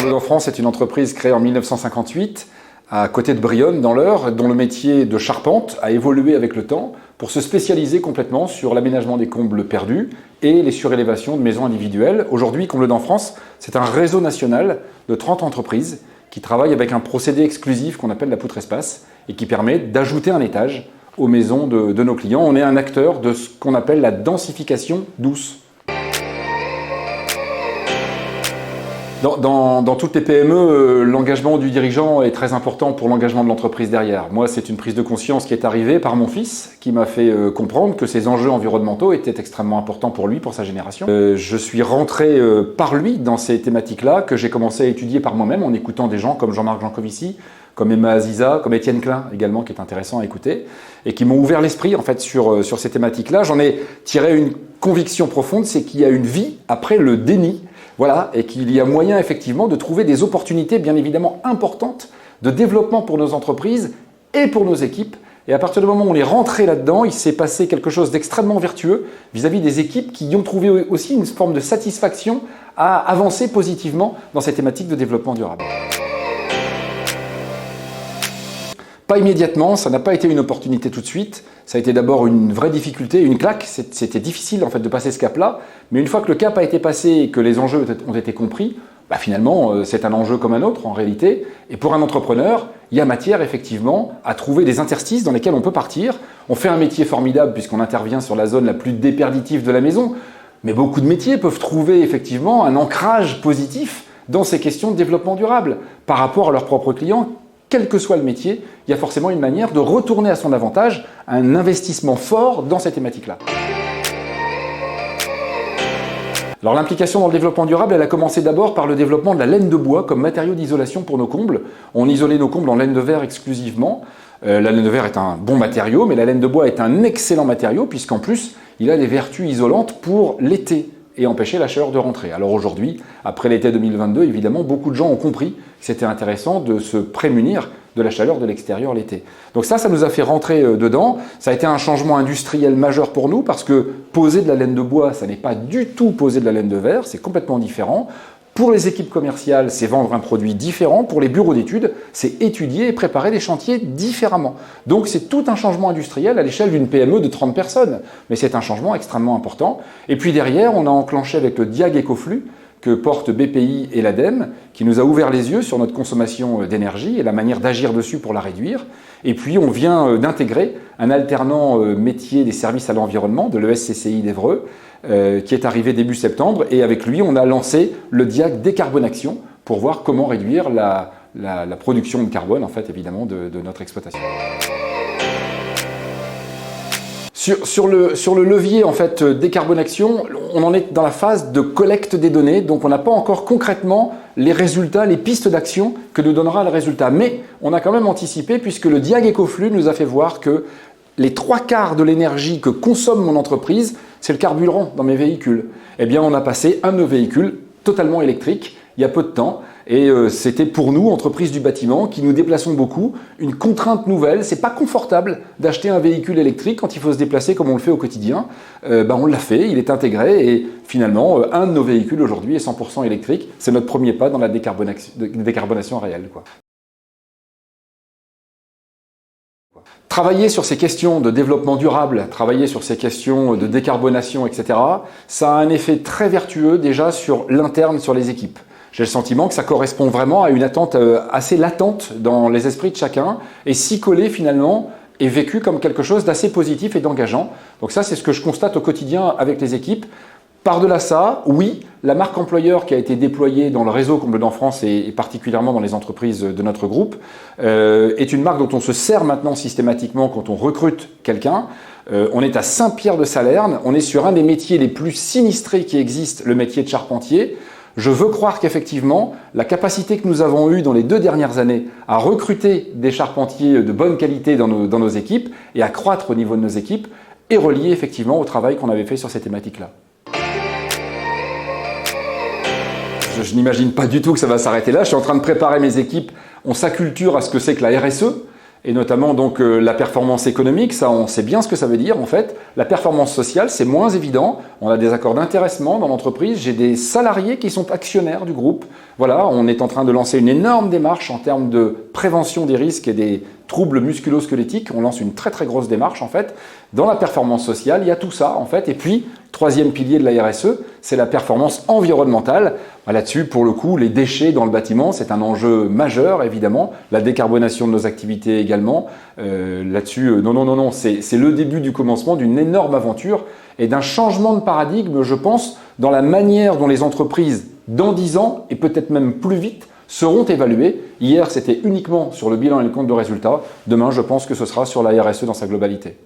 Comble France est une entreprise créée en 1958 à côté de Brionne, dans l'Eure, dont le métier de charpente a évolué avec le temps pour se spécialiser complètement sur l'aménagement des combles perdus et les surélévations de maisons individuelles. Aujourd'hui, Comble France, c'est un réseau national de 30 entreprises qui travaillent avec un procédé exclusif qu'on appelle la poutre espace et qui permet d'ajouter un étage aux maisons de nos clients. On est un acteur de ce qu'on appelle la densification douce. Dans toutes les PME, l'engagement du dirigeant est très important pour l'engagement de l'entreprise derrière. Moi, c'est une prise de conscience qui est arrivée par mon fils, qui m'a fait comprendre que ces enjeux environnementaux étaient extrêmement importants pour lui, pour sa génération. Je suis rentré par lui dans ces thématiques-là, que j'ai commencé à étudier par moi-même en écoutant des gens comme Jean-Marc Jancovici, comme Emma Aziza, comme Étienne Klein également, qui est intéressant à écouter, et qui m'ont ouvert l'esprit en fait sur ces thématiques-là. J'en ai tiré une conviction profonde, c'est qu'il y a une vie après le déni. Voilà, et qu'il y a moyen effectivement de trouver des opportunités bien évidemment importantes de développement pour nos entreprises et pour nos équipes. Et à partir du moment où on est rentré là-dedans, il s'est passé quelque chose d'extrêmement vertueux vis-à-vis des équipes qui y ont trouvé aussi une forme de satisfaction à avancer positivement dans ces thématiques de développement durable. Pas immédiatement, ça n'a pas été une opportunité tout de suite. Ça a été d'abord une vraie difficulté, une claque. C'était difficile en fait de passer ce cap-là. Mais une fois que le cap a été passé et que les enjeux ont été compris, finalement, c'est un enjeu comme un autre en réalité. Et pour un entrepreneur, il y a matière effectivement à trouver des interstices dans lesquels on peut partir. On fait un métier formidable puisqu'on intervient sur la zone la plus déperditive de la maison. Mais beaucoup de métiers peuvent trouver effectivement un ancrage positif dans ces questions de développement durable par rapport à leurs propres clients. Quel que soit le métier, il y a forcément une manière de retourner à son avantage un investissement fort dans ces thématiques-là. Alors l'implication dans le développement durable, elle a commencé d'abord par le développement de la laine de bois comme matériau d'isolation pour nos combles. On isolait nos combles en laine de verre exclusivement. La laine de verre est un bon matériau, mais la laine de bois est un excellent matériau puisqu'en plus, il a des vertus isolantes pour l'été et empêcher la chaleur de rentrer. Alors aujourd'hui, après l'été 2022, évidemment, beaucoup de gens ont compris que c'était intéressant de se prémunir de la chaleur de l'extérieur l'été. Donc ça nous a fait rentrer dedans. Ça a été un changement industriel majeur pour nous parce que poser de la laine de bois, ça n'est pas du tout poser de la laine de verre, c'est complètement différent. Pour les équipes commerciales, c'est vendre un produit différent. Pour les bureaux d'études, c'est étudier et préparer des chantiers différemment. Donc c'est tout un changement industriel à l'échelle d'une PME de 30 personnes. Mais c'est un changement extrêmement important. Et puis derrière, on a enclenché avec le Diag Ecoflux que portent BPI et l'ADEME, qui nous a ouvert les yeux sur notre consommation d'énergie et la manière d'agir dessus pour la réduire. Et puis on vient d'intégrer un alternant métier des services à l'environnement de l'ESCCI d'Évreux, qui est arrivé début septembre, et avec lui on a lancé le Diag Décarbonation pour voir comment réduire la production de carbone en fait évidemment de notre exploitation. Sur le levier en fait décarbonation, on en est dans la phase de collecte des données, donc on n'a pas encore concrètement les résultats, les pistes d'action que nous donnera le résultat. Mais on a quand même anticipé puisque le Diag Ecoflux nous a fait voir que les 3/4 de l'énergie que consomme mon entreprise, c'est le carburant dans mes véhicules. Eh bien, on a passé un de nos véhicules totalement électrique il y a peu de temps. Et c'était pour nous, entreprise du bâtiment, qui nous déplaçons beaucoup, une contrainte nouvelle. C'est pas confortable d'acheter un véhicule électrique quand il faut se déplacer comme on le fait au quotidien. On l'a fait, il est intégré et finalement, un de nos véhicules aujourd'hui est 100% électrique. C'est notre premier pas dans la décarbonation réelle, quoi. Travailler sur ces questions de développement durable, travailler sur ces questions de décarbonation, etc., ça a un effet très vertueux déjà sur l'interne, sur les équipes. J'ai le sentiment que ça correspond vraiment à une attente assez latente dans les esprits de chacun et s'y coller finalement est vécu comme quelque chose d'assez positif et d'engageant. Donc ça, c'est ce que je constate au quotidien avec les équipes. Par-delà ça, oui, la marque employeur qui a été déployée dans le réseau Comble France et particulièrement dans les entreprises de notre groupe est une marque dont on se sert maintenant systématiquement quand on recrute quelqu'un. On est à Saint-Pierre-de-Salerne, on est sur un des métiers les plus sinistrés qui existent, le métier de charpentier. Je veux croire qu'effectivement, la capacité que nous avons eue dans les 2 dernières années à recruter des charpentiers de bonne qualité dans nos équipes et à croître au niveau de nos équipes est reliée effectivement au travail qu'on avait fait sur ces thématiques-là. Je n'imagine pas du tout que ça va s'arrêter là. Je suis en train de préparer mes équipes. On s'acculture à ce que c'est que la RSE. et notamment donc la performance économique, ça on sait bien ce que ça veut dire en fait. La performance sociale, c'est moins évident. On a des accords d'intéressement dans l'entreprise, j'ai des salariés qui sont actionnaires du groupe. Voilà, on est en train de lancer une énorme démarche en termes de prévention des risques et des troubles musculo-squelettiques. On lance une très très grosse démarche en fait. Dans la performance sociale, il y a tout ça en fait. Et puis, troisième pilier de la RSE, c'est la performance environnementale. Là-dessus, pour le coup, les déchets dans le bâtiment, c'est un enjeu majeur évidemment. La décarbonation de nos activités également. Là-dessus, non, c'est le début du commencement d'une énorme aventure et d'un changement de paradigme, je pense, dans la manière dont les entreprises, dans 10 ans, et peut-être même plus vite, seront évaluées. Hier, c'était uniquement sur le bilan et le compte de résultat. Demain, je pense que ce sera sur la RSE dans sa globalité.